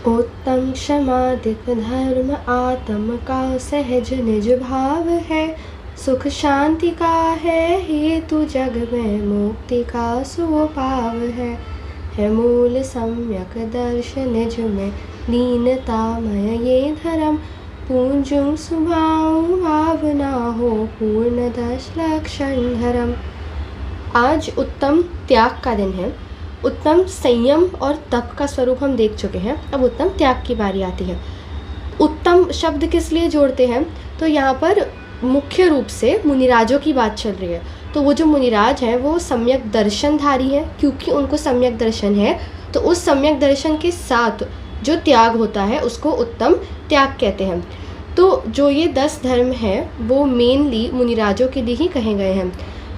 उत्तम क्षमादिक धर्म आत्म का सहज निज भाव है। सुख शांति का है हेतु जग में मुक्ति का स्वभाव है मूल सम्यक दर्शन निज में दीनतामय ये धर्म। पूंजुं सुभाव भावना हो पूर्ण 10 लक्षण धर्म। आज उत्तम त्याग का दिन है। उत्तम संयम और तप का स्वरूप हम देख चुके हैं, अब उत्तम त्याग की बारी आती है। उत्तम शब्द किस लिए जोड़ते हैं, तो यहाँ पर मुख्य रूप से मुनिराजों की बात चल रही है। तो वो जो मुनिराज हैं वो सम्यक दर्शनधारी हैं, क्योंकि उनको सम्यक दर्शन है तो उस सम्यक दर्शन के साथ जो त्याग होता है उसको उत्तम त्याग कहते हैं। तो जो ये 10 धर्म हैं वो मेनली मुनिराजों के लिए ही कहे गए हैं,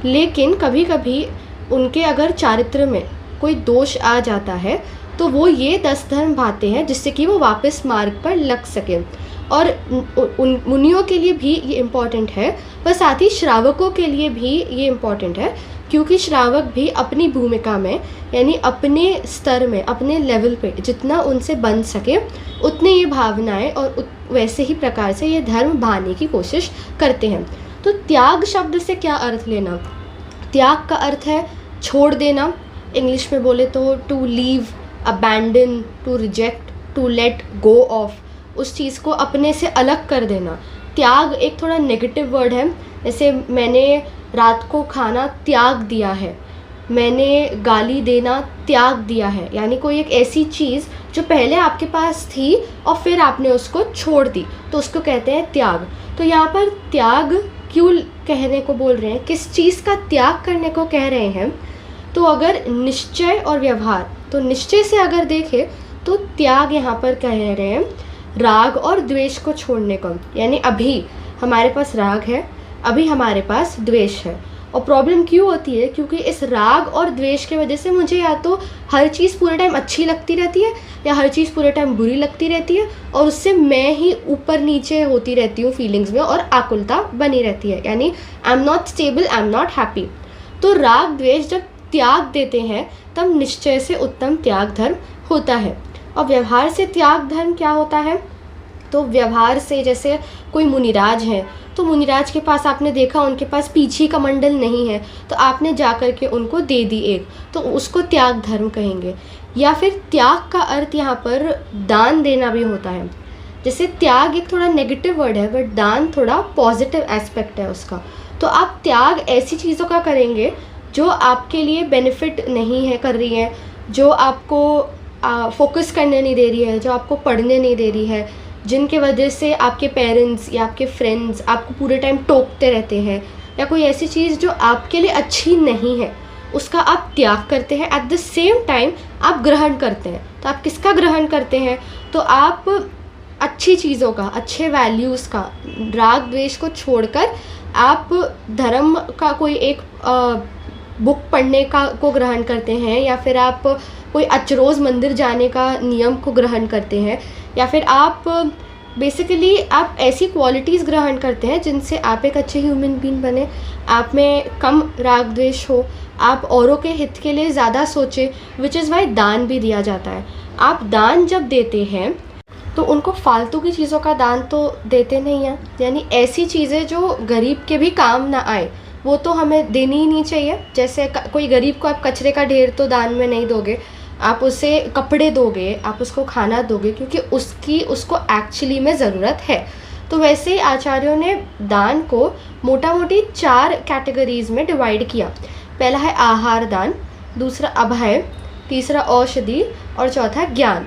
लेकिन कभी कभी उनके अगर चारित्र में कोई दोष आ जाता है तो वो ये 10 धर्म भाते हैं जिससे कि वो वापस मार्ग पर लग सके। और उन मुनियों के लिए भी ये इम्पॉर्टेंट है, पर साथ ही श्रावकों के लिए भी ये इम्पॉर्टेंट है, क्योंकि श्रावक भी अपनी भूमिका में यानी अपने स्तर में अपने लेवल पे जितना उनसे बन सके उतने ये भावनाएं और वैसे ही प्रकार से ये धर्म भाने की कोशिश करते हैं। तो त्याग शब्द से क्या अर्थ लेना, त्याग का अर्थ है छोड़ देना, इंग्लिश में बोले तो to leave, abandon, to reject, to let go of, उस चीज़ को अपने से अलग कर देना। त्याग एक थोड़ा नेगेटिव वर्ड है, जैसे मैंने रात को खाना त्याग दिया है, मैंने गाली देना त्याग दिया है, यानी कोई एक ऐसी चीज़ जो पहले आपके पास थी और फिर आपने उसको छोड़ दी, तो उसको कहते हैं त्याग। तो यहाँ पर त्याग क्यों कहने को बोल रहे हैं, किस चीज़ का त्याग करने को कह रहे हैं, तो अगर निश्चय और व्यवहार, तो निश्चय से अगर देखें तो त्याग यहाँ पर कह रहे हैं राग और द्वेष को छोड़ने को। यानी अभी हमारे पास राग है, अभी हमारे पास द्वेष है, और प्रॉब्लम क्यों होती है, क्योंकि इस राग और द्वेष की वजह से मुझे या तो हर चीज़ पूरे टाइम अच्छी लगती रहती है या हर चीज़ पूरे टाइम बुरी लगती रहती है, और उससे मैं ही ऊपर नीचे होती रहती हूँ फीलिंग्स में, और आकुलता बनी रहती है, यानी I am not stable, I am not happy. तो राग द्वेष जब त्याग देते हैं तब निश्चय से उत्तम त्याग धर्म होता है। और व्यवहार से त्याग धर्म क्या होता है, तो व्यवहार से जैसे कोई मुनिराज है, तो मुनिराज के पास आपने देखा उनके पास पीछे का मंडल नहीं है, तो आपने जा कर के उनको दे दी एक, तो उसको त्याग धर्म कहेंगे। या फिर त्याग का अर्थ यहाँ पर दान देना भी होता है। जैसे त्याग एक थोड़ा नेगेटिव वर्ड है, बट दान थोड़ा पॉजिटिव एस्पेक्ट है उसका। तो आप त्याग ऐसी चीज़ों का करेंगे जो आपके लिए बेनिफिट नहीं है कर रही है, जो आपको फोकस करने नहीं दे रही है, जो आपको पढ़ने नहीं दे रही है, जिनके वजह से आपके पेरेंट्स या आपके फ्रेंड्स आपको पूरे टाइम टोकते रहते हैं, या कोई ऐसी चीज़ जो आपके लिए अच्छी नहीं है, उसका आप त्याग करते हैं। एट द सेम टाइम आप ग्रहण करते हैं। तो आप किसका ग्रहण करते हैं, तो आप अच्छी चीज़ों का, अच्छे वैल्यूज़ का, राग द्वेष को छोड़कर आप धर्म का कोई एक बुक पढ़ने का को ग्रहण करते हैं, या फिर आप कोई रोज़ मंदिर जाने का नियम को ग्रहण करते हैं, या फिर आप बेसिकली आप ऐसी क्वालिटीज़ ग्रहण करते हैं जिनसे आप एक अच्छे ह्यूमन बीइंग बने, आप में कम राग द्वेष हो, आप औरों के हित के लिए ज़्यादा सोचें, विच इज़ वाई दान भी दिया जाता है। आप दान जब देते हैं तो उनको फालतू की चीज़ों का दान तो देते नहीं हैं, यानी ऐसी चीज़ें जो गरीब के भी काम ना आए वो तो हमें देनी ही नहीं चाहिए। जैसे कोई गरीब को आप कचरे का ढेर तो दान में नहीं दोगे, आप उसे कपड़े दोगे, आप उसको खाना दोगे, क्योंकि उसको एक्चुअली में ज़रूरत है। तो वैसे ही आचार्यों ने दान को मोटा मोटी 4 कैटेगरीज़ में डिवाइड किया। पहला है आहार दान, दूसरा अभय, तीसरा औषधि और चौथा ज्ञान।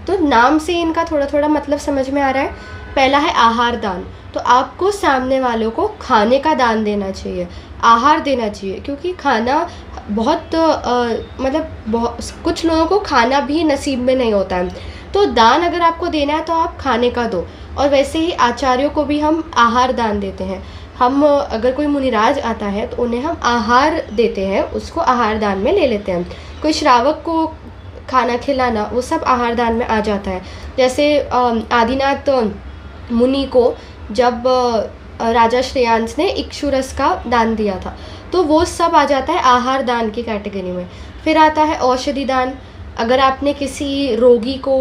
तो नाम से इनका थोड़ा थोड़ा मतलब समझ में आ रहा है। पहला है आहार दान, तो आपको सामने वालों को खाने का दान देना चाहिए, आहार देना चाहिए, क्योंकि खाना बहुत कुछ लोगों को खाना भी नसीब में नहीं होता है। तो दान अगर आपको देना है तो आप खाने का दो। और वैसे ही आचार्यों को भी हम आहार दान देते हैं। हम अगर कोई मुनिराज आता है तो उन्हें हम आहार देते हैं, उसको आहार दान में ले लेते हैं। कोई श्रावक को खाना खिलाना, वो सब आहार दान में आ जाता है। जैसे आदिनाथ मुनि को जब राजा श्रेयांस ने इक्षुरस का दान दिया था, तो वो सब आ जाता है आहार दान की कैटेगरी में। फिर आता है औषधि दान। अगर आपने किसी रोगी को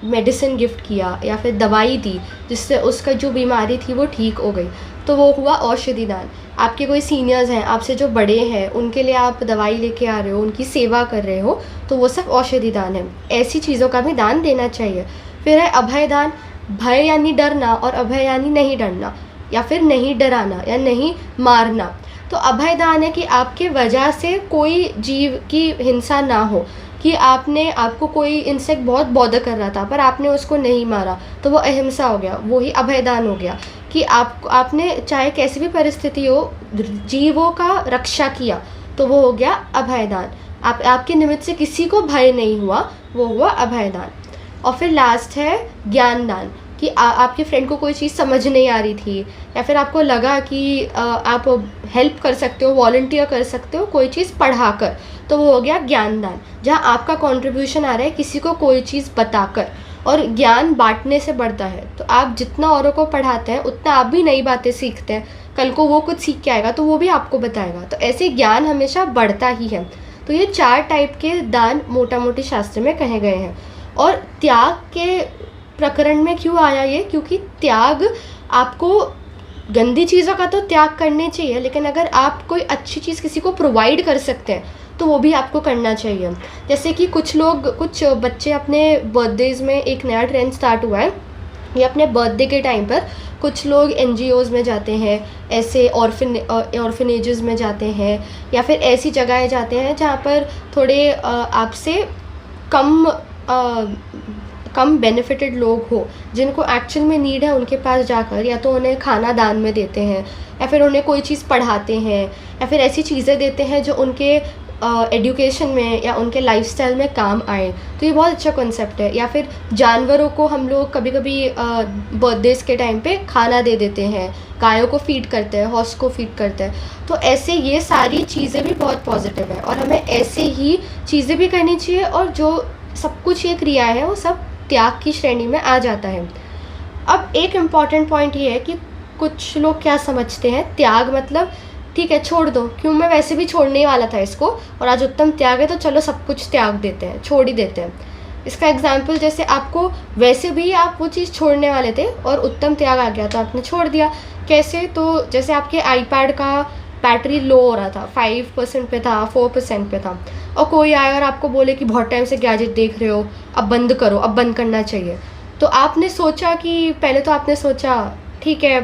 मेडिसिन गिफ्ट किया या फिर दवाई दी जिससे उसका जो बीमारी थी वो ठीक हो गई, तो वो हुआ औषधि दान। आपके कोई सीनियर्स हैं, आपसे जो बड़े हैं, उनके लिए आप दवाई लेके आ रहे हो, उनकी सेवा कर रहे हो, तो वो सब औषधि दान है। ऐसी चीज़ों का भी दान देना चाहिए। फिर है अभय दान। भय यानी डरना और अभय यानी नहीं डरना या फिर नहीं डराना या नहीं मारना। तो अभय दान है कि आपके वजह से कोई जीव की हिंसा ना हो, कि आपको कोई इंसेक्ट बहुत बॉदर कर रहा था पर आपने उसको नहीं मारा, तो वो अहिंसा हो गया, वही अभय दान हो गया। कि आपने चाहे कैसी भी परिस्थिति हो जीवों का रक्षा किया, तो वो हो गया अभय दान। आपके निमित्त से किसी को भय नहीं हुआ, वो हुआ अभय दान। और फिर लास्ट है ज्ञान दान, कि आपके फ्रेंड को कोई चीज़ समझ नहीं आ रही थी या फिर आपको लगा कि आप हेल्प कर सकते हो, वॉलंटियर कर सकते हो कोई चीज़ पढ़ाकर, तो वो हो गया ज्ञान दान, जहाँ आपका कंट्रीब्यूशन आ रहा है किसी को कोई चीज़ बताकर। और ज्ञान बांटने से बढ़ता है, तो आप जितना औरों को पढ़ाते हैं उतना आप भी नई बातें सीखते हैं, कल को वो कुछ सीख के आएगा तो वो भी आपको बताएगा, तो ऐसे ज्ञान हमेशा बढ़ता ही है। तो ये 4 टाइप के दान मोटा मोटी शास्त्र में कहे गए हैं। और त्याग के प्रकरण में क्यों आया ये, क्योंकि त्याग आपको गंदी चीज़ों का तो त्याग करने चाहिए, लेकिन अगर आप कोई अच्छी चीज़ किसी को प्रोवाइड कर सकते हैं तो वो भी आपको करना चाहिए। जैसे कि कुछ बच्चे अपने बर्थडेज़ में, एक नया ट्रेंड स्टार्ट हुआ है, ये अपने बर्थडे के टाइम पर कुछ लोग NGOs में जाते हैं, ऐसे ऑर्फनेजेस में जाते हैं, या फिर ऐसी जगहें जाते हैं जहाँ पर थोड़े आपसे कम बेनिफिटेड लोग हो, जिनको एक्चुअल में नीड है, उनके पास जाकर या तो उन्हें खाना दान में देते हैं या फिर उन्हें कोई चीज़ पढ़ाते हैं या फिर ऐसी चीज़ें देते हैं जो उनके एजुकेशन में या उनके लाइफस्टाइल में काम आए। तो ये बहुत अच्छा कॉन्सेप्ट है। या फिर जानवरों को हम लोग कभी कभी बर्थडेज़ के टाइम पे खाना दे देते हैं, गायों को फीड करते हैं, हॉर्स को फीड करते हैं। तो ऐसे ये सारी चीज़ें भी बहुत पॉजिटिव है और हमें ऐसे ही चीज़ें भी करनी चाहिए। और जो सब कुछ ये क्रिया है वो सब त्याग की श्रेणी में आ जाता है। अब एक इम्पॉर्टेंट पॉइंट ये है कि कुछ लोग क्या समझते हैं, त्याग मतलब ठीक है छोड़ दो, क्यों, मैं वैसे भी छोड़ने ही वाला था इसको और आज उत्तम त्याग है तो चलो सब कुछ त्याग देते हैं, छोड़ ही देते हैं। इसका एग्जाम्पल, जैसे आपको वैसे भी आप वो चीज़ छोड़ने वाले थे और उत्तम त्याग आ गया तो आपने छोड़ दिया। कैसे, तो जैसे आपके iPad का बैटरी लो हो रहा था, 5% पे था, 4% पे था, और कोई आया और आपको बोले कि बहुत टाइम से गैजेट देख रहे हो, अब बंद करो, अब बंद करना चाहिए। तो आपने सोचा कि पहले तो आपने सोचा ठीक है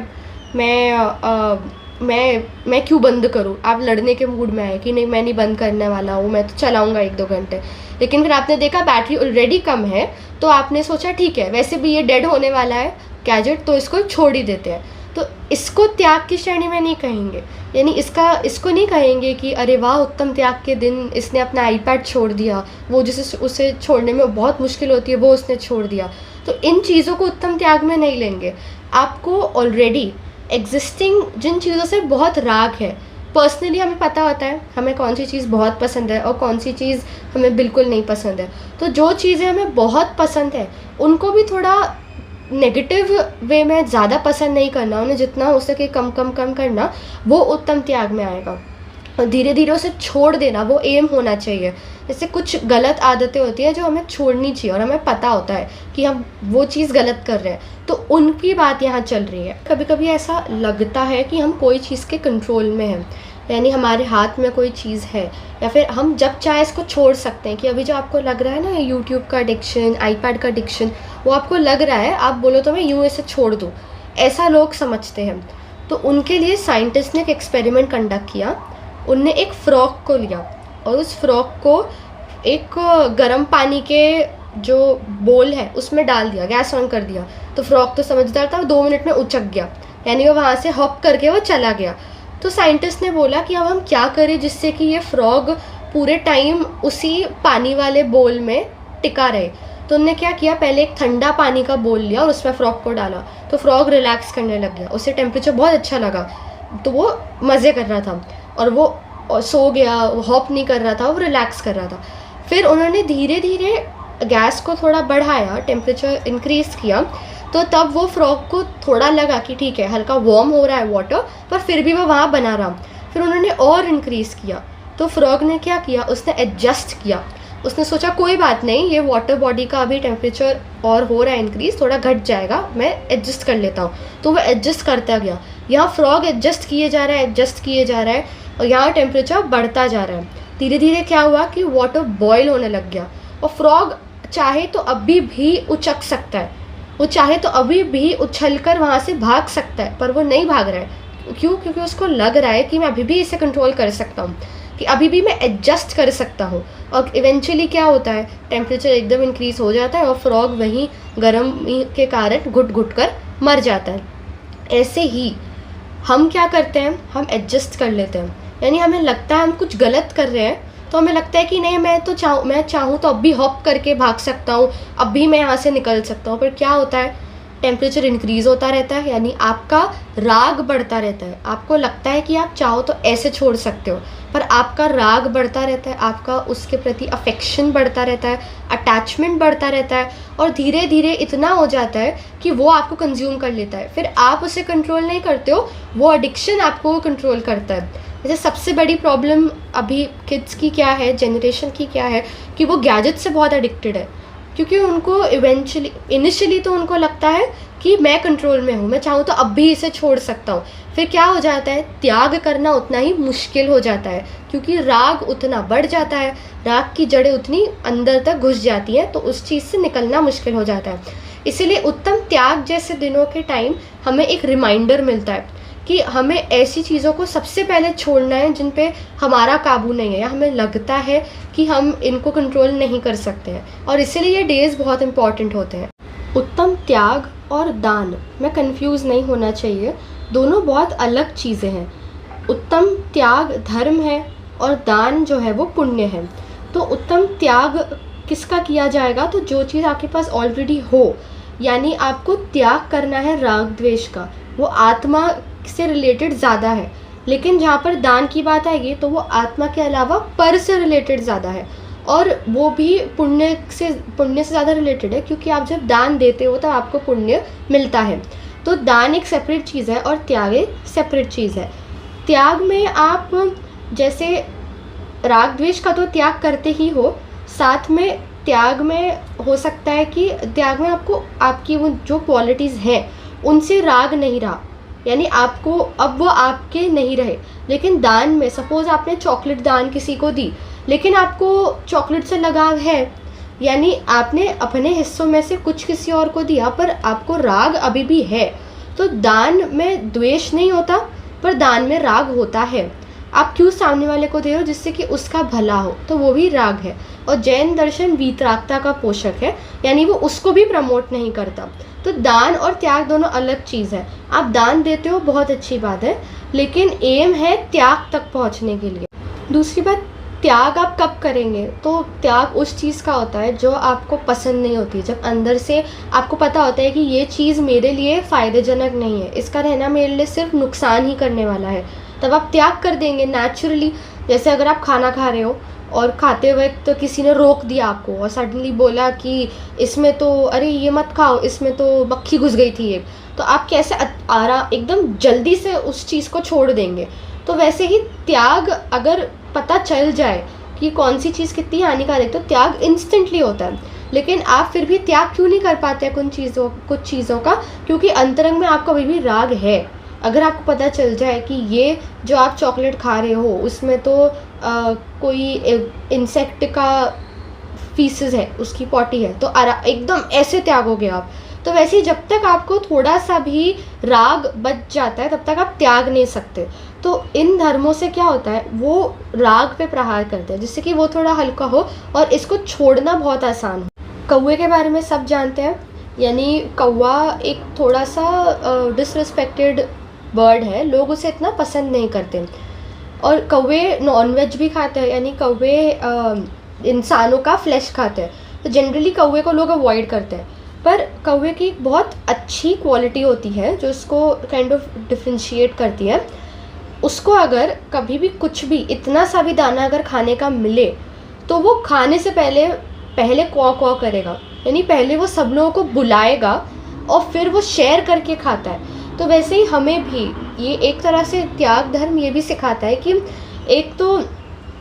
मैं क्यों बंद करूँ, आप लड़ने के मूड में आए कि नहीं मैं नहीं बंद करने वाला हूँ, मैं तो चलाऊँगा 1-2 घंटे। लेकिन फिर आपने देखा बैटरी ऑलरेडी कम है, तो आपने सोचा ठीक है वैसे भी ये डेड होने वाला है गैजेट, तो इसको छोड़ ही देते हैं। तो इसको त्याग की श्रेणी में नहीं कहेंगे, यानी इसको नहीं कहेंगे कि अरे वाह उत्तम त्याग के दिन इसने अपना iPad छोड़ दिया, वो जिसे उसे छोड़ने में बहुत मुश्किल होती है वो उसने छोड़ दिया। तो इन चीज़ों को उत्तम त्याग में नहीं लेंगे। आपको ऑलरेडी एग्जिस्टिंग जिन चीज़ों से बहुत राग है, पर्सनली हमें पता होता है हमें कौन सी चीज़ बहुत पसंद है और कौन सी चीज़ हमें बिल्कुल नहीं पसंद है। तो जो चीज़ें हमें बहुत पसंद है उनको भी थोड़ा नेगेटिव वे में ज़्यादा पसंद नहीं करना, उन्हें जितना हो सके कम करना, वो उत्तम त्याग में आएगा। और धीरे धीरे उसे छोड़ देना वो एम होना चाहिए। जैसे कुछ गलत आदतें होती हैं जो हमें छोड़नी चाहिए और हमें पता होता है कि हम वो चीज़ गलत कर रहे हैं, तो उनकी बात यहाँ चल रही है। कभी कभी ऐसा लगता है कि हम कोई चीज़ के कंट्रोल में हैं, यानी हमारे हाथ में कोई चीज़ है, या फिर हम जब चाहे इसको छोड़ सकते हैं। कि अभी जो आपको लग रहा है ना यूट्यूब का एडिक्शन, iPad का एडिक्शन, वो आपको लग रहा है आप बोलो तो मैं यूँ इसे छोड़ दूँ, ऐसा लोग समझते हैं। तो उनके लिए साइंटिस्ट ने एक एक्सपेरिमेंट कंडक्ट किया। उनने एक फ्रॉग को लिया और उस फ्रॉग को एक गर्म पानी के जो बोल है उसमें डाल दिया, गैस ऑन कर दिया। तो फ्रॉग तो समझदार था, 2 मिनट में उचक गया, यानी वो वहाँ से हॉप करके वो चला गया। तो साइंटिस्ट ने बोला कि अब हम क्या करें जिससे कि ये फ्रॉग पूरे टाइम उसी पानी वाले बोल में टिका रहे। तो उन्होंने क्या किया, पहले एक ठंडा पानी का बोल लिया और उसमें फ्रॉग को डाला, तो फ्रॉग रिलैक्स करने लग गया, उसे टेम्परेचर बहुत अच्छा लगा, तो वो मज़े कर रहा था और वो सो गया, हॉप नहीं कर रहा था, वो रिलैक्स कर रहा था। फिर उन्होंने धीरे धीरे गैस को थोड़ा बढ़ाया, टेम्परेचर इंक्रीज़ किया, तो तब वो फ्रॉग को थोड़ा लगा कि ठीक है हल्का वार्म हो रहा है वाटर, पर फिर भी वो वहाँ बना रहा। फिर उन्होंने और इंक्रीज़ किया, तो फ्रॉग ने क्या किया, उसने एडजस्ट किया। उसने सोचा कोई बात नहीं, ये वाटर बॉडी का अभी टेम्परेचर और हो रहा है इंक्रीज, थोड़ा घट जाएगा, मैं एडजस्ट कर लेता हूँ। तो वो एडजस्ट करता गया। यहाँ फ्रॉग एडजस्ट किए जा रहा है, एडजस्ट किए जा रहा है, और यहाँ टेम्परेचर बढ़ता जा रहा है। धीरे धीरे क्या हुआ कि वाटर बॉयल होने लग गया, और फ्रॉग चाहे तो अभी भी उचक सकता है, वो चाहे तो अभी भी उछलकर वहाँ से भाग सकता है, पर वो नहीं भाग रहा है। क्यों? क्योंकि उसको लग रहा है कि मैं अभी भी इसे कंट्रोल कर सकता हूँ, कि अभी भी मैं एडजस्ट कर सकता हूँ। और इवेंचुअली क्या होता है, टेम्परेचर एकदम इंक्रीज हो जाता है और फ्रॉग वहीं गर्म के कारण घुट घुट कर मर जाता है। ऐसे ही हम क्या करते हैं, हम एडजस्ट कर लेते हैं। यानी हमें लगता है हम कुछ गलत कर रहे हैं, तो हमें लगता है कि नहीं, मैं चाहूँ तो अब भी हॉप करके भाग सकता हूँ, अब भी मैं यहाँ से निकल सकता हूँ। पर क्या होता है, टेम्परेचर इंक्रीज़ होता रहता है, यानी आपका राग बढ़ता रहता है। आपको लगता है कि आप चाहो तो ऐसे छोड़ सकते हो, पर आपका राग बढ़ता रहता है, आपका उसके प्रति अफेक्शन बढ़ता रहता है, अटैचमेंट बढ़ता रहता है, और धीरे धीरे इतना हो जाता है कि वो आपको कंज्यूम कर लेता है। फिर आप उसे कंट्रोल नहीं करते हो, वो एडिक्शन आपको कंट्रोल करता है। जैसे सबसे बड़ी प्रॉब्लम अभी किड्स की क्या है, जनरेशन की क्या है, कि वो गैजेट से बहुत एडिक्टेड है। क्योंकि उनको इनिशियली तो उनको लगता है कि मैं कंट्रोल में हूँ, मैं चाहूँ तो अब भी इसे छोड़ सकता हूँ। फिर क्या हो जाता है, त्याग करना उतना ही मुश्किल हो जाता है, क्योंकि राग उतना बढ़ जाता है, राग की जड़ें उतनी अंदर तक घुस जाती हैं, तो उस चीज़ से निकलना मुश्किल हो जाता है। इसीलिए उत्तम त्याग जैसे दिनों के टाइम हमें एक रिमाइंडर मिलता है कि हमें ऐसी चीज़ों को सबसे पहले छोड़ना है जिन पे हमारा काबू नहीं है, या हमें लगता है कि हम इनको कंट्रोल नहीं कर सकते हैं, और इसीलिए ये डेज़ बहुत इंपॉर्टेंट होते हैं। उत्तम त्याग और दान में कंफ्यूज नहीं होना चाहिए, दोनों बहुत अलग चीज़ें हैं। उत्तम त्याग धर्म है और दान जो है वो पुण्य है। तो उत्तम त्याग किसका किया जाएगा, तो जो चीज़ आपके पास ऑलरेडी हो, यानी आपको त्याग करना है राग द्वेष का, वो आत्मा से रिलेटेड ज़्यादा है। लेकिन जहाँ पर दान की बात आएगी तो वो आत्मा के अलावा पर से रिलेटेड ज़्यादा है, और वो भी पुण्य से ज़्यादा रिलेटेड है, क्योंकि आप जब दान देते हो तो आपको पुण्य मिलता है। तो दान एक सेपरेट चीज़ है और त्याग एक सेपरेट चीज़ है। त्याग में आप जैसे राग द्वेष का तो त्याग करते ही हो, साथ में त्याग में हो सकता है कि त्याग में आपको आपकी वो जो क्वालिटीज़ हैं उनसे राग नहीं रहा, यानी आपको अब वो आपके नहीं रहे। लेकिन दान में सपोज़ आपने चॉकलेट दान किसी को दी, लेकिन आपको चॉकलेट से लगाव है, यानी आपने अपने हिस्सों में से कुछ किसी और को दिया, पर आपको राग अभी भी है। तो दान में द्वेष नहीं होता, पर दान में राग होता है। आप क्यों सामने वाले को दे रहे हो, जिससे कि उसका भला हो, तो वो भी राग है। और जैन दर्शन वीतरागता का पोषक है, यानी वो उसको भी प्रमोट नहीं करता। तो दान और त्याग दोनों अलग चीज़ है। आप दान देते हो, बहुत अच्छी बात है, लेकिन एम है त्याग तक पहुंचने के लिए। दूसरी बात, त्याग आप कब करेंगे, तो त्याग उस चीज़ का होता है जो आपको पसंद नहीं होती। जब अंदर से आपको पता होता है कि ये चीज़ मेरे लिए फ़ायदेजनक नहीं है, इसका रहना मेरे लिए सिर्फ नुकसान ही करने वाला है, तब आप त्याग कर देंगे नेचुरली। जैसे अगर आप खाना खा रहे हो और खाते वक्त तो किसी ने रोक दिया आपको और सडनली बोला कि इसमें तो अरे ये मत खाओ, इसमें तो मक्खी घुस गई थी एक, तो आप कैसे एकदम जल्दी से उस चीज़ को छोड़ देंगे। तो वैसे ही त्याग अगर पता चल जाए कि कौन सी चीज़ कितनी हानिकारक, तो त्याग इंस्टेंटली होता है। लेकिन आप फिर भी त्याग क्यों नहीं कर पाते हैं कुछ चीज़ों का, क्योंकि अंतरंग में आपको अभी भी राग है। अगर आपको पता चल जाए कि ये जो आप चॉकलेट खा रहे हो उसमें तो कोई इंसेक्ट का फीसेस है, उसकी पॉटी है, तो एकदम ऐसे त्यागोगे आप। तो वैसे ही जब तक आपको थोड़ा सा भी राग बच जाता है तब तक आप त्याग नहीं सकते। तो इन धर्मों से क्या होता है, वो राग पे प्रहार करते हैं जिससे कि वो थोड़ा हल्का हो और इसको छोड़ना बहुत आसान हो। कौवे के बारे में सब जानते हैं, यानी कौवा एक थोड़ा सा डिसरिस्पेक्टेड बर्ड है, लोग उसे इतना पसंद नहीं करते। और कौवे नॉनवेज भी खाते हैं, यानी कौवे इंसानों का फ्लैश खाते हैं, तो जनरली कौवे को लोग अवॉइड करते हैं। पर कौवे की एक बहुत अच्छी क्वालिटी होती है जो उसको काइंड ऑफ डिफ्रेंशिएट करती है। उसको अगर कभी भी कुछ भी इतना सा भी दाना अगर खाने का मिले तो वो खाने से पहले कॉ कॉ करेगा, यानी पहले वो सब लोगों को बुलाएगा और फिर वो शेयर करके खाता है। तो वैसे ही हमें भी ये एक तरह से त्याग धर्म ये भी सिखाता है कि एक तो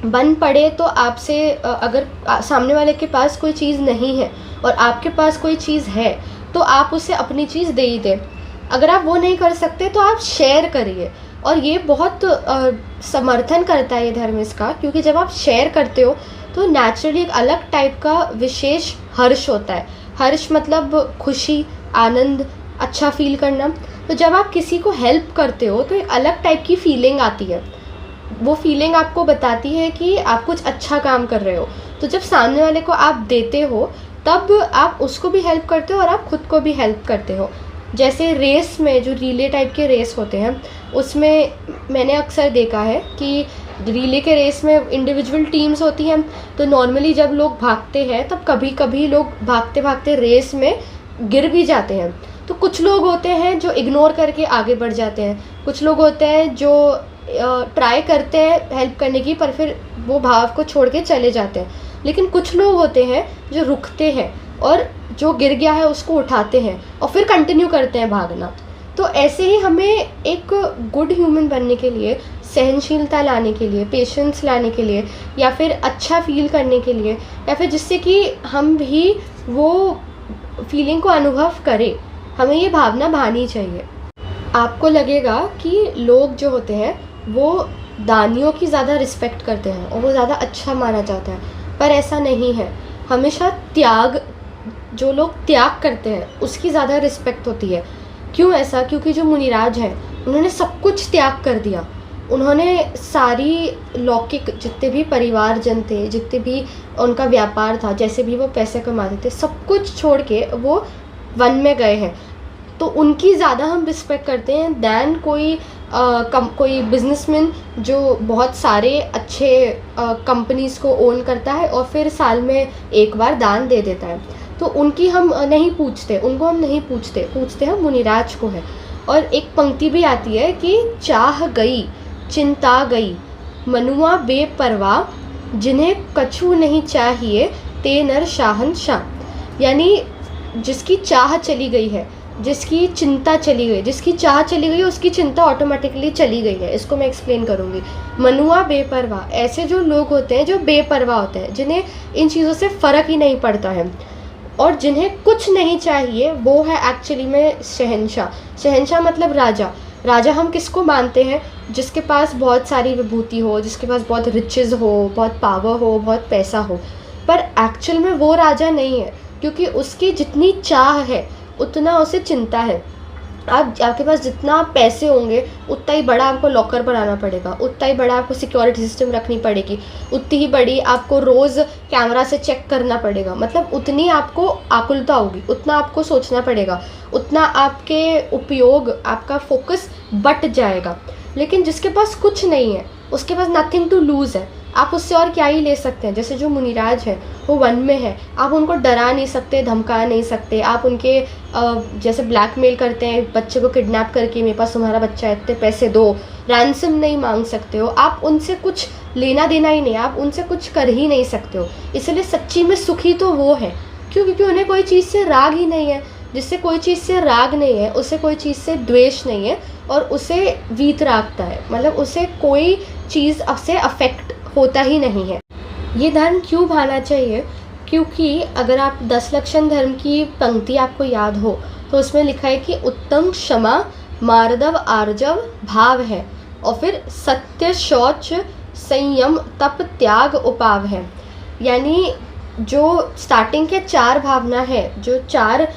बन पड़े तो आपसे अगर सामने वाले के पास कोई चीज़ नहीं है और आपके पास कोई चीज़ है तो आप उसे अपनी चीज़ दे ही दें। अगर आप वो नहीं कर सकते तो आप शेयर करिए। और ये बहुत समर्थन करता है ये धर्म इसका, क्योंकि जब आप शेयर करते हो तो नेचुरली एक अलग टाइप का विशेष हर्ष होता है। हर्ष मतलब खुशी, आनंद, अच्छा फील करना। तो जब आप किसी को हेल्प करते हो तो एक अलग टाइप की फीलिंग आती है। वो फीलिंग आपको बताती है कि आप कुछ अच्छा काम कर रहे हो। तो जब सामने वाले को आप देते हो तब आप उसको भी हेल्प करते हो और आप खुद को भी हेल्प करते हो। जैसे रेस में जो रिले टाइप के रेस होते हैं उसमें मैंने अक्सर देखा है कि रिले के रेस में इंडिविजुअल टीम्स होती हैं। तो नॉर्मली जब लोग भागते हैं तब कभी कभी लोग भागते भागते रेस में गिर भी जाते हैं। तो कुछ लोग होते हैं जो इग्नोर करके आगे बढ़ जाते हैं, कुछ लोग होते हैं जो ट्राई करते हैं हेल्प करने की पर फिर वो भाव को छोड़ के चले जाते हैं। लेकिन कुछ लोग होते हैं जो रुकते हैं और जो गिर गया है उसको उठाते हैं और फिर कंटिन्यू करते हैं भागना। तो ऐसे ही हमें एक गुड ह्यूमन बनने के लिए, सहनशीलता लाने के लिए, पेशेंस लाने के लिए, या फिर अच्छा फील करने के लिए, या फिर जिससे कि हम भी वो फीलिंग को अनुभव करें, हमें ये भावना भानी चाहिए। आपको लगेगा कि लोग जो होते हैं वो दानियों की ज़्यादा रिस्पेक्ट करते हैं और वो ज़्यादा अच्छा माना जाता है, पर ऐसा नहीं है। हमेशा त्याग, जो लोग त्याग करते हैं उसकी ज़्यादा रिस्पेक्ट होती है। क्यों ऐसा? क्योंकि जो मुनिराज हैं उन्होंने सब कुछ त्याग कर दिया। उन्होंने सारी लौकिक जितने भी परिवारजन थे, जितने भी उनका व्यापार था, जैसे भी वो पैसे कमाते थे, सब कुछ छोड़ के वो वन में गए हैं। तो उनकी ज़्यादा हम रिस्पेक्ट करते हैं दैन कोई बिजनेसमैन जो बहुत सारे अच्छे कंपनीज़ को ओन करता है और फिर साल में एक बार दान दे देता है। तो उनकी हम नहीं पूछते, उनको हम नहीं पूछते हम मुनिराज को है। और एक पंक्ति भी आती है कि चाह गई चिंता गई मनुआ बेपरवाह, जिन्हें कछु नहीं चाहिए ते नर शाहनशाह। यानी जिसकी चाह चली गई है, जिसकी चिंता चली गई, जिसकी चाह चली गई उसकी चिंता ऑटोमेटिकली चली गई है। इसको मैं एक्सप्लेन करूँगी। मनुआ बेपरवाह, ऐसे जो लोग होते हैं जो बेपरवाह होते हैं, जिन्हें इन चीज़ों से फ़र्क ही नहीं पड़ता है और जिन्हें कुछ नहीं चाहिए, वो है एक्चुअली में शहंशाह। शहंशाह मतलब राजा। राजा हम किसको मानते हैं? जिसके पास बहुत सारी विभूति हो, जिसके पास बहुत रिचेज़ हो, बहुत पावर हो, बहुत पैसा हो। पर एक्चुअल में वो राजा नहीं है, क्योंकि उसकी जितनी चाह है उतना उसे चिंता है। आपके पास जितना पैसे होंगे उतना ही बड़ा आपको लॉकर बनाना पड़ेगा, उतना ही बड़ा आपको सिक्योरिटी सिस्टम रखनी पड़ेगी, उतनी ही बड़ी आपको रोज़ कैमरा से चेक करना पड़ेगा। मतलब उतनी आपको आकुलता होगी, उतना आपको सोचना पड़ेगा, उतना आपके उपयोग, आपका फोकस बट जाएगा। लेकिन जिसके पास कुछ नहीं है, उसके पास नथिंग टू लूज़ है, आप उससे और क्या ही ले सकते हैं। जैसे जो मुनिराज है वो वन में है, आप उनको डरा नहीं सकते, धमका नहीं सकते। आप उनके जैसे ब्लैकमेल करते हैं बच्चे को किडनैप करके, मेरे पास तुम्हारा बच्चा है, इतने पैसे दो, रैंसम नहीं मांग सकते हो। आप उनसे कुछ लेना देना ही नहीं, आप उनसे कुछ कर ही नहीं सकते हो। इसलिए सच्ची में सुखी तो वो है, क्योंकि उन्हें कोई चीज़ से राग ही नहीं है। जिससे कोई चीज़ से राग नहीं है, उसे कोई चीज़ से द्वेष नहीं है और उसे वीतरागता है, मतलब उसे कोई चीज़ से अफेक्ट होता ही नहीं है। ये धर्म क्यों भाना चाहिए? क्योंकि अगर आप 10 लक्षण धर्म की पंक्ति आपको याद हो तो उसमें लिखा है कि उत्तम क्षमा मार्दव आर्जव भाव है, और फिर सत्य शौच संयम तप त्याग उपाव है। यानी जो स्टार्टिंग के 4 भावना है, जो चार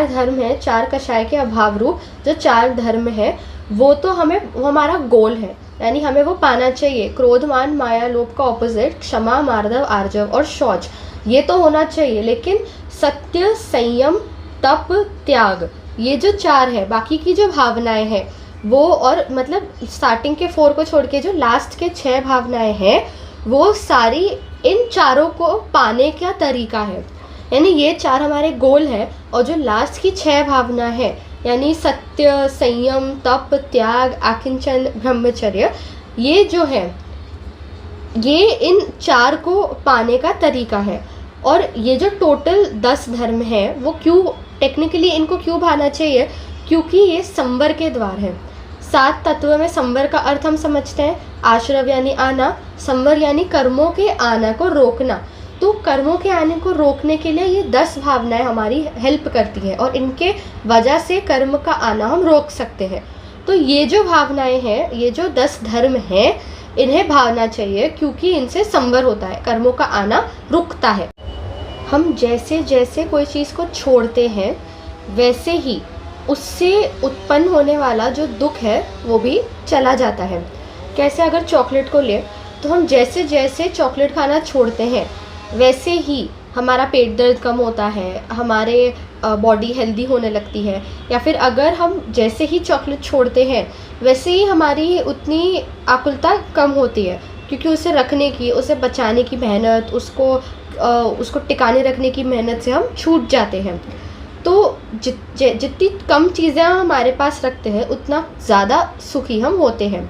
धर्म है, 4 कषाय के अभाव रूप जो 4 धर्म है, वो तो वो हमारा गोल है, यानी हमें वो पाना चाहिए। क्रोध मान माया लोभ का ऑपोजिट क्षमा मार्दव आर्जव और शौच, ये तो होना चाहिए। लेकिन सत्य संयम तप त्याग, ये जो 4 है, बाकी की जो भावनाएं हैं वो, और मतलब स्टार्टिंग के 4 को छोड़ के जो लास्ट के 6 भावनाएं हैं, वो सारी इन चारों को पाने का तरीका है। यानी ये 4 हमारे गोल है, और जो लास्ट की 6 भावना है, यानी सत्य संयम तप त्याग आकिंचन ब्रह्मचर्य, ये जो है ये इन 4 को पाने का तरीका है। और ये जो टोटल 10 धर्म है, वो क्यों टेक्निकली इनको क्यों भाना चाहिए? क्योंकि ये संवर के द्वार हैं। 7 तत्व में संवर का अर्थ हम समझते हैं, आश्रव यानी आना, संवर यानी कर्मों के आना को रोकना। तो कर्मों के आने को रोकने के लिए ये 10 भावनाएं हमारी हेल्प करती हैं और इनके वजह से कर्म का आना हम रोक सकते हैं। तो ये जो भावनाएं हैं, ये जो 10 धर्म हैं, इन्हें भावना चाहिए क्योंकि इनसे संवर होता है, कर्मों का आना रुकता है। हम जैसे जैसे कोई चीज़ को छोड़ते हैं वैसे ही उससे उत्पन्न होने वाला जो दुख है वो भी चला जाता है। कैसे, अगर चॉकलेट को ले तो हम जैसे जैसे चॉकलेट खाना छोड़ते हैं वैसे ही हमारा पेट दर्द कम होता है, हमारे बॉडी हेल्दी होने लगती है। या फिर अगर हम जैसे ही चॉकलेट छोड़ते हैं वैसे ही हमारी उतनी आकुलता कम होती है, क्योंकि उसे रखने की, उसे बचाने की मेहनत, उसको टिकाने रखने की मेहनत से हम छूट जाते हैं। तो जितनी कम चीज़ें हमारे पास रखते हैं उतना ज़्यादा सुखी हम होते हैं,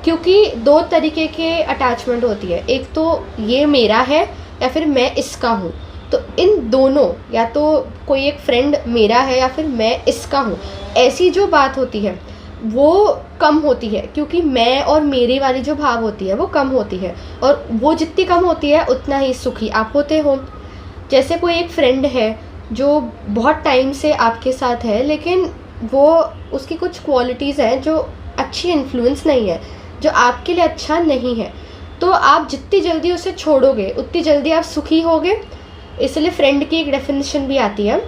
क्योंकि 2 तरीके के अटैचमेंट होती है। एक तो ये मेरा है या फिर मैं इसका हूँ। तो इन दोनों, या तो कोई एक फ्रेंड मेरा है या फिर मैं इसका हूँ, ऐसी जो बात होती है वो कम होती है, क्योंकि मैं और मेरी वाली जो भाव होती है वो कम होती है, और वो जितनी कम होती है उतना ही सुखी आप होते हो। जैसे कोई एक फ्रेंड है जो बहुत टाइम से आपके साथ है, लेकिन वो उसकी कुछ क्वालिटीज़ हैं जो अच्छी इन्फ्लुएंस नहीं है, जो आपके लिए अच्छा नहीं है। तो आप जितनी जल्दी उसे छोड़ोगे उतनी जल्दी आप सुखी होगे। इसलिए फ्रेंड की एक डेफिनेशन भी आती है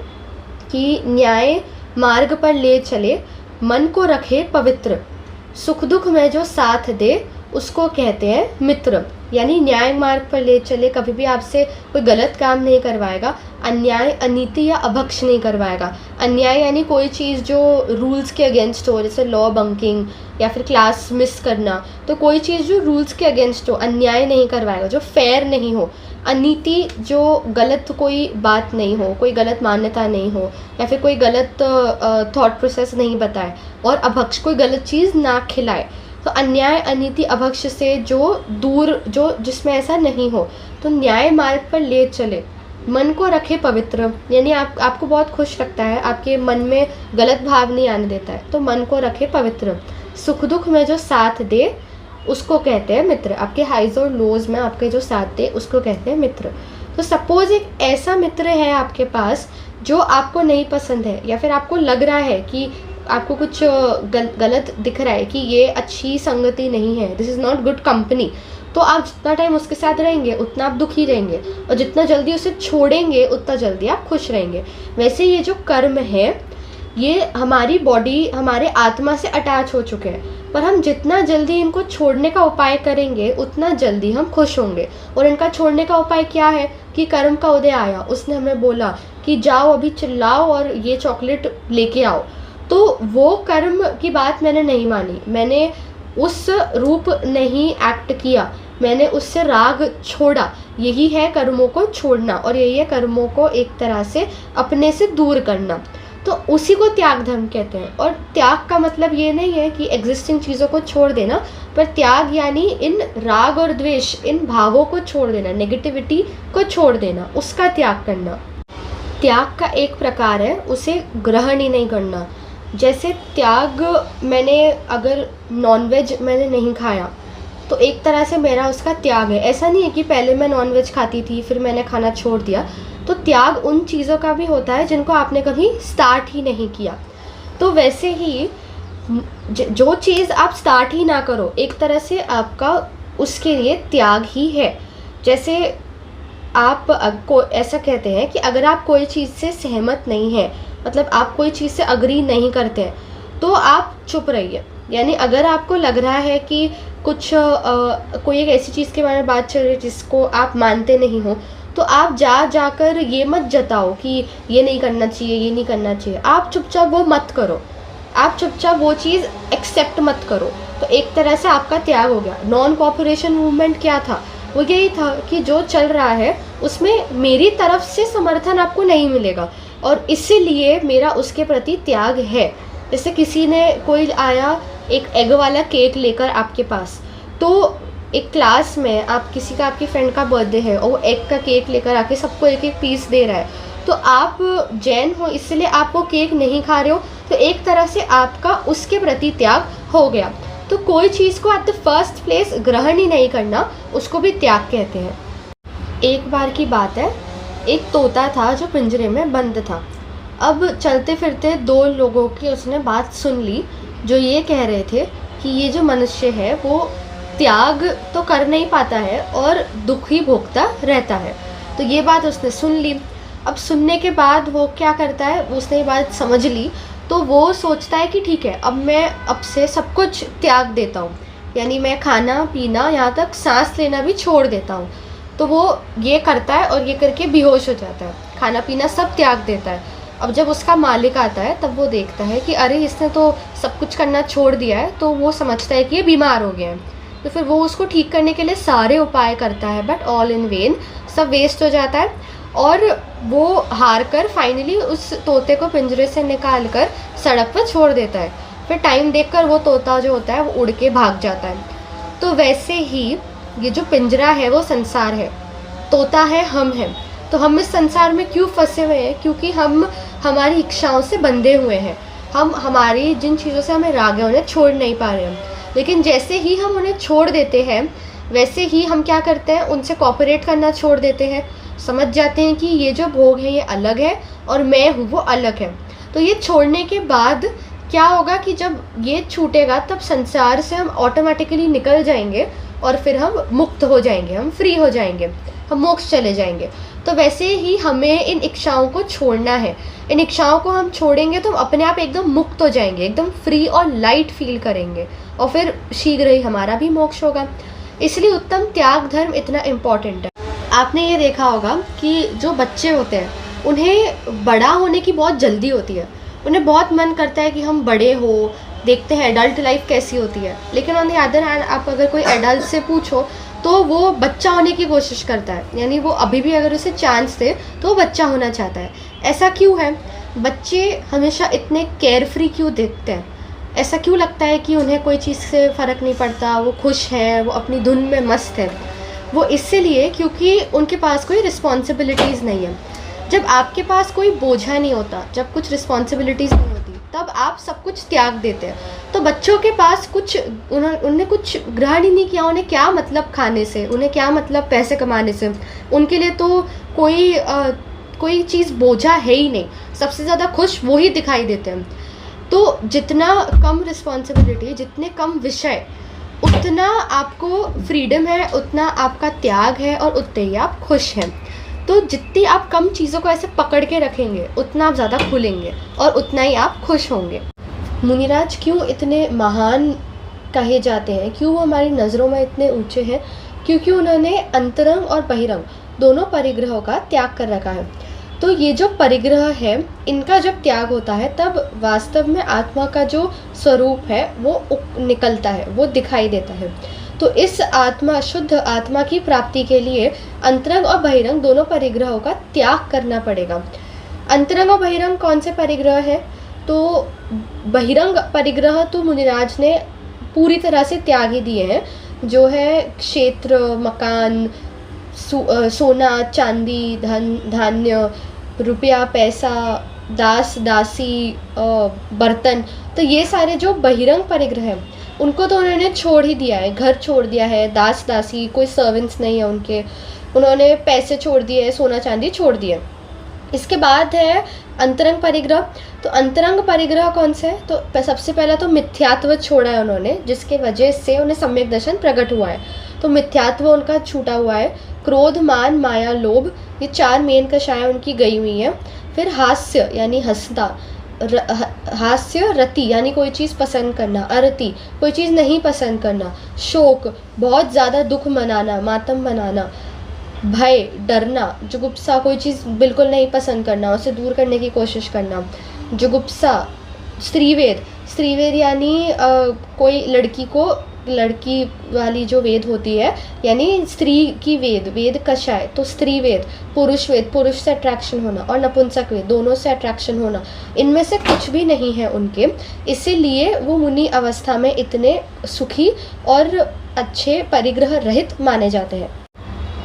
कि न्याय मार्ग पर ले चले, मन को रखे पवित्र, सुख दुख में जो साथ दे उसको कहते हैं मित्र। यानी न्याय मार्ग पर ले चले, कभी भी आपसे कोई गलत काम नहीं करवाएगा, अन्याय, अनीति या अभक्ष नहीं करवाएगा। अन्याय यानी कोई चीज़ जो रूल्स के अगेंस्ट हो, जैसे लॉ बंकिंग या फिर क्लास मिस करना। तो कोई चीज़ जो रूल्स के अगेंस्ट हो, अन्याय नहीं करवाएगा, जो फेयर नहीं हो। अनीति, जो गलत कोई बात नहीं हो, कोई गलत मान्यता नहीं हो, या फिर कोई गलत थॉट प्रोसेस नहीं बताए। और अभक्ष, कोई गलत चीज़ ना खिलाए। तो अन्याय, अनीति, अभक्ष से जो दूर, जो जिसमें ऐसा नहीं हो। तो न्याय मार्ग पर ले चले, मन को रखे पवित्र, यानी आपको बहुत खुश रखता है, आपके मन में गलत भाव नहीं आने देता है, तो मन को रखे पवित्र। सुख दुख में जो साथ दे उसको कहते हैं मित्र। आपके हाइज और लोज में आपके जो साथ दे उसको कहते हैं मित्र। तो सपोज एक ऐसा मित्र है आपके पास जो आपको नहीं पसंद है, या फिर आपको लग रहा है कि आपको कुछ गलत दिख रहा है कि ये अच्छी संगति नहीं है, this is not good company. तो आप जितना टाइम उसके साथ रहेंगे उतना आप दुखी रहेंगे, और जितना जल्दी उसे छोड़ेंगे उतना जल्दी आप खुश रहेंगे। वैसे ये जो कर्म है ये हमारी बॉडी, हमारे आत्मा से अटैच हो चुके हैं, पर हम जितना जल्दी इनको छोड़ने का उपाय करेंगे उतना जल्दी हम खुश होंगे। और इनका छोड़ने का उपाय क्या है कि कर्म का उदय आया, उसने हमें बोला कि जाओ अभी चिल्लाओ और ये चॉकलेट लेके आओ। तो वो कर्म की बात मैंने नहीं मानी, मैंने उस रूप नहीं एक्ट किया, मैंने उससे राग छोड़ा। यही है कर्मों को छोड़ना, और यही है कर्मों को एक तरह से अपने से दूर करना। तो उसी को त्याग धर्म कहते हैं। और त्याग का मतलब ये नहीं है कि एग्जिस्टिंग चीज़ों को छोड़ देना, पर त्याग यानी इन राग और द्वेष, इन भावों को छोड़ देना, नेगेटिविटी को छोड़ देना, उसका त्याग करना। त्याग का एक प्रकार है उसे ग्रहण ही नहीं करना। जैसे त्याग, मैंने अगर नॉनवेज मैंने नहीं खाया तो एक तरह से मेरा उसका त्याग है। ऐसा नहीं है कि पहले मैं नॉनवेज खाती थी फिर मैंने खाना छोड़ दिया। तो त्याग उन चीज़ों का भी होता है जिनको आपने कभी स्टार्ट ही नहीं किया। तो वैसे ही जो चीज़ आप स्टार्ट ही ना करो, एक तरह से आपका उसके लिए त्याग ही है। जैसे आप को ऐसा कहते हैं कि अगर आप कोई चीज़ से सहमत नहीं है, मतलब आप कोई चीज़ से अग्री नहीं करते हैं, तो आप चुप रहिए। यानी अगर आपको लग रहा है कि कुछ कोई एक ऐसी चीज़ के बारे में बात चल रही है जिसको आप मानते नहीं हो, तो आप जाकर ये मत जताओ कि ये नहीं करना चाहिए, ये नहीं करना चाहिए। आप चुपचाप वो मत करो, आप चुपचाप वो चीज़ एक्सेप्ट मत करो। तो एक तरह से आपका त्याग हो गया। नॉन कोऑपरेशन मूवमेंट क्या था? वो यही था कि जो चल रहा है उसमें मेरी तरफ से समर्थन आपको नहीं मिलेगा, और इसीलिए मेरा उसके प्रति त्याग है। जैसे किसी ने, कोई आया एक एग वाला केक लेकर आपके पास, तो एक क्लास में आप किसी का, आपकी फ्रेंड का बर्थडे है और वो एग का केक लेकर आके सबको एक एक पीस दे रहा है, तो आप जैन हो इसलिए आप वो केक नहीं खा रहे हो, तो एक तरह से आपका उसके प्रति त्याग हो गया। तो कोई चीज़ को एट द फर्स्ट प्लेस ग्रहण ही नहीं करना, उसको भी त्याग कहते हैं। एक बार की बात है, एक तोता था जो पिंजरे में बंद था। अब चलते फिरते दो लोगों की उसने बात सुन ली जो ये कह रहे थे कि ये जो मनुष्य है वो त्याग तो कर नहीं पाता है और दुख ही भोगता रहता है। तो ये बात उसने सुन ली। अब सुनने के बाद वो क्या करता है, उसने ये बात समझ ली तो वो सोचता है कि ठीक है, अब मैं अब से सब कुछ त्याग देता हूँ, यानी मैं खाना पीना यहाँ तक सांस लेना भी छोड़ देता हूँ। तो वो ये करता है और ये करके बेहोश हो जाता है, खाना पीना सब त्याग देता है। अब जब उसका मालिक आता है तब वो देखता है कि अरे इसने तो सब कुछ करना छोड़ दिया है, तो वो समझता है कि ये बीमार हो गया है। तो फिर वो उसको ठीक करने के लिए सारे उपाय करता है, बट ऑल इन वेन, सब वेस्ट हो जाता है। और वो हार कर फाइनली उस तोते को पिंजरे से निकाल कर सड़क पर छोड़ देता है। फिर टाइम देखकर वो तोता जो होता है वो उड़ के भाग जाता है। तो वैसे ही ये जो पिंजरा है वो संसार है, तोता है हम हैं। तो हम इस संसार में क्यों फंसे हुए हैं? क्योंकि हम हमारी इच्छाओं से बंधे हुए हैं। हम हमारी जिन चीज़ों से हमें राग है उन्हें छोड़ नहीं पा रहे हैं। लेकिन जैसे ही हम उन्हें छोड़ देते हैं वैसे ही हम क्या करते हैं, उनसे कॉपरेट करना छोड़ देते हैं। समझ जाते हैं कि ये जो भोग है ये अलग है और मैं हूँ वो अलग है। तो ये छोड़ने के बाद क्या होगा कि जब ये छूटेगा तब संसार से हम ऑटोमेटिकली निकल जाएंगे और फिर हम मुक्त हो जाएंगे, हम फ्री हो जाएंगे, हम मोक्ष चले जाएंगे। तो वैसे ही हमें इन इच्छाओं को छोड़ना है। इन इच्छाओं को हम छोड़ेंगे तो हम अपने आप एकदम मुक्त हो जाएंगे, एकदम फ्री और लाइट फील करेंगे और फिर शीघ्र ही हमारा भी मोक्ष होगा। इसलिए उत्तम त्याग धर्म इतना इम्पॉर्टेंट है। आपने ये देखा होगा कि जो बच्चे होते हैं उन्हें बड़ा होने की बहुत जल्दी होती है। उन्हें बहुत मन करता है कि हम बड़े हो, देखते हैं एडल्ट लाइफ कैसी होती है। लेकिन ऑन द अदर हैंड आप अगर कोई एडल्ट से पूछो तो वो बच्चा होने की कोशिश करता है, यानी वो अभी भी अगर उसे चांस दे तो वो बच्चा होना चाहता है। ऐसा क्यों है? बच्चे हमेशा इतने केयर फ्री क्यों दिखते हैं? ऐसा क्यों लगता है कि उन्हें कोई चीज़ से फ़र्क नहीं पड़ता, वो खुश हैं, वो अपनी धुन में मस्त है? वो इसलिए क्योंकि उनके पास कोई रिस्पॉन्सिबिलिटीज़ नहीं है। जब आपके पास कोई बोझा नहीं होता, जब कुछ रिस्पॉन्सिबिलिटीज़ नहीं होती, तब आप सब कुछ त्याग देते हैं। तो बच्चों के पास कुछ उन्हें कुछ ग्रहण ही नहीं किया, उन्हें क्या मतलब खाने से, उन्हें क्या मतलब पैसे कमाने से। उनके लिए तो कोई चीज़ बोझा है ही नहीं। सबसे ज़्यादा खुश वो ही दिखाई देते हैं। तो जितना कम रिस्पॉन्सिबिलिटी, जितने कम विषय, उतना आपको फ्रीडम है, उतना आपका त्याग है और उतने ही आप खुश हैं। तो जितनी आप कम चीज़ों को ऐसे पकड़ के रखेंगे उतना आप ज़्यादा खुलेंगे और उतना ही आप खुश होंगे। मुनिराज क्यों इतने महान कहे जाते हैं, क्यों वो हमारी नज़रों में इतने ऊंचे हैं? क्योंकि उन्होंने अंतरंग और बहिरंग दोनों परिग्रहों का त्याग कर रखा है। तो ये जो परिग्रह है इनका जब त्याग होता है तब वास्तव में आत्मा का जो स्वरूप है वो निकलता है, वो दिखाई देता है। तो इस आत्मा, शुद्ध आत्मा की प्राप्ति के लिए अंतरंग और बहिरंग दोनों परिग्रहों का त्याग करना पड़ेगा। अंतरंग और बहिरंग कौन से परिग्रह है? तो बहिरंग परिग्रह तो मुनिराज ने पूरी तरह से त्याग ही दिए हैं, जो है क्षेत्र, मकान, सोना, चांदी, धन, धान्य, रुपया, पैसा, दास, दासी, बर्तन। तो ये सारे जो बहिरंग परिग्रह हैं उनको तो उन्होंने छोड़ ही दिया है। घर छोड़ दिया है, दास दासी, कोई सर्वेंट्स नहीं है उनके, उन्होंने पैसे छोड़ दिए हैं, सोना चांदी छोड़ दिए। इसके बाद है अंतरंग परिग्रह। तो अंतरंग परिग्रह कौन से है? तो सबसे पहला तो मिथ्यात्व छोड़ा है उन्होंने, जिसके वजह से उन्हें सम्यक दर्शन प्रकट हुआ है। तो मिथ्यात्व उनका छूटा हुआ है। क्रोध, मान, माया, लोभ, ये 4 मेन कषाएं उनकी गई हुई हैं। फिर हास्य यानी हंसना, हास्य, रति यानी कोई चीज़ पसंद करना, अरति कोई चीज़ नहीं पसंद करना, शोक बहुत ज़्यादा दुख मनाना, मातम मनाना, भय, डरना, जुगुप्सा कोई चीज़ बिल्कुल नहीं पसंद करना, उसे दूर करने की कोशिश करना, जुगुप्सा। स्त्रीवेद यानी कोई लड़की वाली जो वेद होती है, यानी स्त्री की वेद कषाय, तो स्त्री वेद। पुरुष वेद, पुरुष से अट्रैक्शन होना, और नपुंसक वेद, दोनों से अट्रैक्शन होना, इनमें से कुछ भी नहीं है उनके। इसीलिए वो मुनि अवस्था में इतने सुखी और अच्छे परिग्रह रहित माने जाते हैं।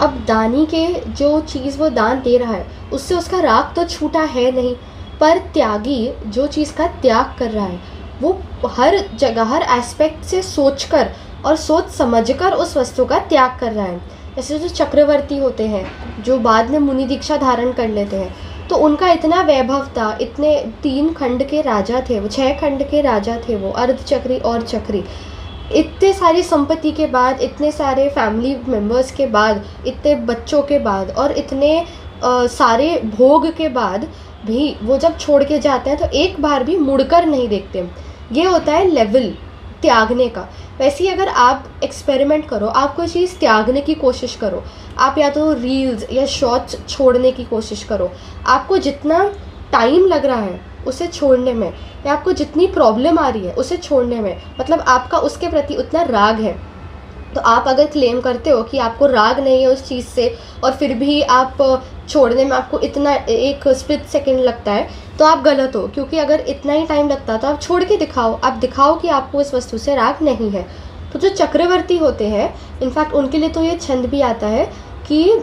अब दानी के जो चीज़ वो दान दे रहा है उससे उसका राग तो छूटा है नहीं, पर त्यागी जो चीज़ का त्याग कर रहा है वो हर जगह हर एस्पेक्ट से सोचकर और सोच समझकर उस वस्तु का त्याग कर रहा है। जैसे जो चक्रवर्ती होते हैं जो बाद में मुनि दीक्षा धारण कर लेते हैं, तो उनका इतना वैभव था, इतने 3 खंड के राजा थे वो, 6 खंड के राजा थे वो, अर्धचक्री और चक्री। इतने सारी संपत्ति के बाद, इतने सारे फैमिली मेम्बर्स के बाद, इतने बच्चों के बाद और इतने सारे भोग के बाद भी वो जब छोड़ के जाते हैं तो एक बार भी मुड़कर नहीं देखते। ये होता है लेवल त्यागने का। वैसे ही अगर आप एक्सपेरिमेंट करो, आप कोई चीज़ त्यागने की कोशिश करो, आप या तो रील्स या शॉर्ट्स छोड़ने की कोशिश करो, आपको जितना टाइम लग रहा है उसे छोड़ने में, या आपको जितनी प्रॉब्लम आ रही है उसे छोड़ने में, मतलब आपका उसके प्रति उतना राग है, तो आप अगर क्लेम करते हो कि आपको राग नहीं है उस चीज़ से और फिर भी आप छोड़ने में आपको इतना एक स्प्लिट सेकंड लगता है, तो आप गलत हो। क्योंकि अगर इतना ही टाइम लगता तो आप छोड़ के दिखाओ, आप दिखाओ कि आपको इस वस्तु से राग नहीं है। तो जो चक्रवर्ती होते हैं, इनफैक्ट उनके लिए तो ये छंद भी आता है कि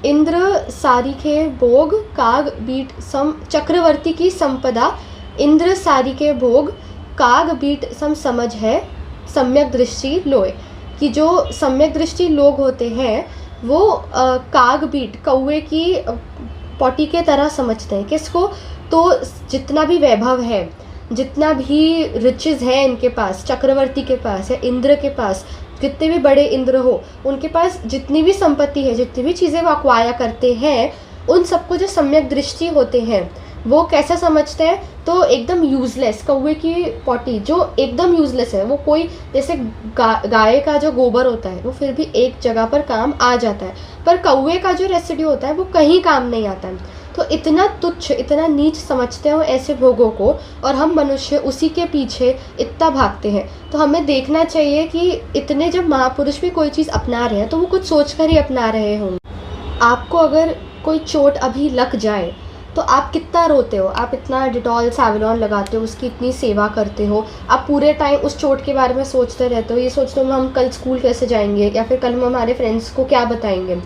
इंद्र सारिके भोग काग बीट सम, चक्रवर्ती की संपदा इंद्र सारिके भोग काग बीट सम समझ है सम्यक दृष्टि लोय। कि जो सम्यक दृष्टि लोग होते हैं वो काग बीट कौवे की पॉटी के तरह समझते हैं। किसको? तो जितना भी वैभव है, जितना भी रिचेस है इनके पास, चक्रवर्ती के पास है, इंद्र के पास, जितने भी बड़े इंद्र हो उनके पास जितनी भी संपत्ति है, जितनी भी चीज़ें वो अक्वायर करते हैं, उन सबको जो सम्यक दृष्टि होते हैं वो कैसा समझते हैं? तो एकदम यूज़लेस, कौवे की पॉटी जो एकदम यूज़लेस है, वो कोई जैसे गाय का जो गोबर होता है वो फिर भी एक जगह पर काम आ जाता है, पर कौवे का जो रेसिड्यू होता है वो कहीं काम नहीं आता है। तो इतना तुच्छ, इतना नीच समझते हो ऐसे भोगों को, और हम मनुष्य उसी के पीछे इतना भागते हैं। तो हमें देखना चाहिए कि इतने जब महापुरुष भी कोई चीज़ अपना रहे हैं तो वो कुछ सोच कर ही अपना रहे होंगे। आपको अगर कोई चोट अभी लग जाए तो आप कितना रोते हो, आप इतना डिटॉल सैवलॉन लगाते हो, उसकी इतनी सेवा करते हो, आप पूरे टाइम उस चोट के बारे में सोचते रहते हो, ये सोचते हो हम कल स्कूल कैसे जाएंगे या फिर कल हम हमारे फ्रेंड्स को क्या बताएंगे।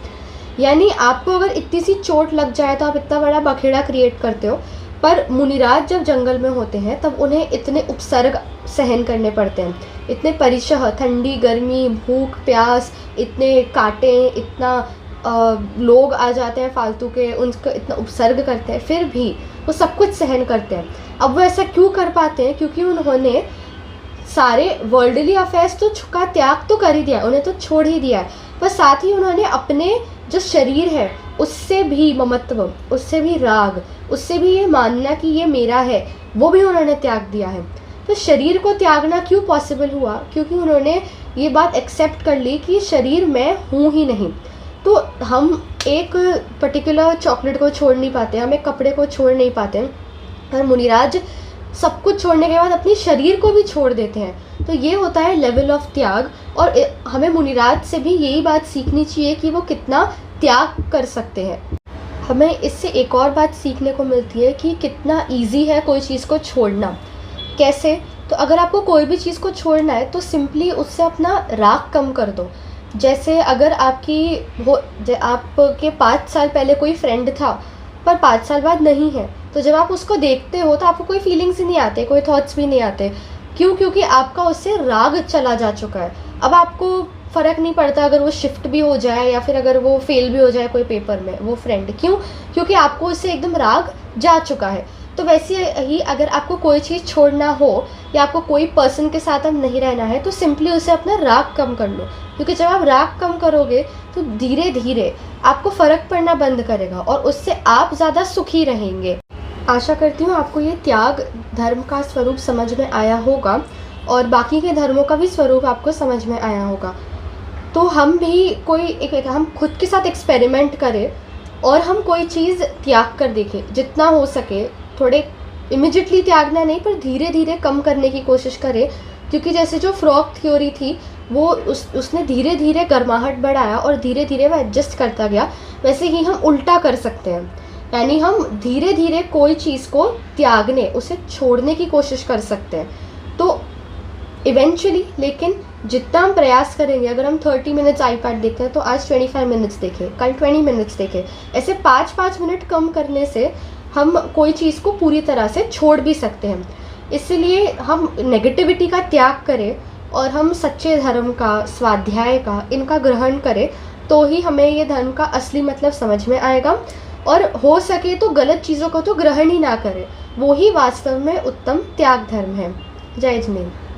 यानी आपको अगर इतनी सी चोट लग जाए तो आप इतना बड़ा बखेड़ा क्रिएट करते हो। पर मुनिराज जब जंगल में होते हैं तब उन्हें इतने उपसर्ग सहन करने पड़ते हैं, इतने परिशह, ठंडी, गर्मी, भूख, प्यास, इतने कांटे, इतना लोग आ जाते हैं फालतू के, उनका इतना उपसर्ग करते हैं, फिर भी वो सब कुछ सहन करते हैं। अब वो ऐसा क्यों कर पाते हैं? क्योंकि उन्होंने सारे वर्ल्डली अफेयर्स तो का त्याग तो कर ही दिया, उन्हें तो छोड़ ही दिया है, पर साथ ही उन्होंने अपने जो शरीर है उससे भी ममत्व, उससे भी राग, उससे भी ये मानना कि ये मेरा है, वो भी उन्होंने त्याग दिया है। तो शरीर को त्यागना क्यों पॉसिबल हुआ? क्योंकि उन्होंने ये बात एक्सेप्ट कर ली कि शरीर मैं हूँ ही नहीं। तो हम एक पर्टिकुलर चॉकलेट को छोड़ नहीं पाते, हम एक कपड़े को छोड़ नहीं पाते, और मुनिराज सब कुछ छोड़ने के बाद अपनी शरीर को भी छोड़ देते हैं। तो ये होता है लेवल ऑफ त्याग, और हमें मुनिराज से भी यही बात सीखनी चाहिए कि वो कितना त्याग कर सकते हैं। हमें इससे एक और बात सीखने को मिलती है कि कितना इजी है कोई चीज़ को छोड़ना। कैसे? तो अगर आपको कोई भी चीज़ को छोड़ना है तो सिंपली उससे अपना राग कम कर दो। जैसे अगर आपके 5 साल पहले कोई फ्रेंड था पर 5 साल बाद नहीं है, तो जब आप उसको देखते हो तो आपको कोई फीलिंग्स ही नहीं आते, कोई थॉट्स भी नहीं आते। क्यों? क्योंकि आपका उससे राग चला जा चुका है। अब आपको फ़र्क नहीं पड़ता अगर वो शिफ्ट भी हो जाए या फिर अगर वो फेल भी हो जाए कोई पेपर में, वो फ्रेंड। क्यों? क्योंकि आपको उससे एकदम राग जा चुका है। तो वैसे ही अगर आपको कोई चीज़ छोड़ना हो या आपको कोई पर्सन के साथ अब नहीं रहना है, तो सिंपली उसे अपना राग कम कर लो। क्योंकि जब आप राग कम करोगे तो धीरे धीरे आपको फ़र्क पड़ना बंद करेगा और उससे आप ज़्यादा सुखी रहेंगे। आशा करती हूँ आपको ये त्याग धर्म का स्वरूप समझ में आया होगा और बाकी के धर्मों का भी स्वरूप आपको समझ में आया होगा। तो हम भी हम खुद के साथ एक्सपेरिमेंट करें और हम कोई चीज़ त्याग कर देखें, जितना हो सके। थोड़े इमिजिएटली त्यागना नहीं, पर धीरे धीरे कम करने की कोशिश करें। क्योंकि जैसे जो फ्रॉग थ्योरी थी वो उसने धीरे धीरे गर्माहट बढ़ाया और धीरे धीरे वो एडजस्ट करता गया, वैसे ही हम उल्टा कर सकते हैं। यानी हम धीरे धीरे कोई चीज़ को त्यागने, उसे छोड़ने की कोशिश कर सकते हैं। तो इवेंचुअली, लेकिन जितना हम प्रयास करेंगे, अगर हम 30 मिनट्स आईपैड देखते हैं तो आज 25 मिनट्स देखें, कल 20 मिनट्स देखें, ऐसे 5-5 मिनट कम करने से हम कोई चीज़ को पूरी तरह से छोड़ भी सकते हैं। इसलिए हम नेगेटिविटी का त्याग करें और हम सच्चे धर्म का, स्वाध्याय का, इनका ग्रहण करें, तो ही हमें ये धर्म का असली मतलब समझ में आएगा। और हो सके तो गलत चीज़ों को तो ग्रहण ही ना करें, वो ही वास्तव में उत्तम त्याग धर्म है। जय जिनेन्द्र।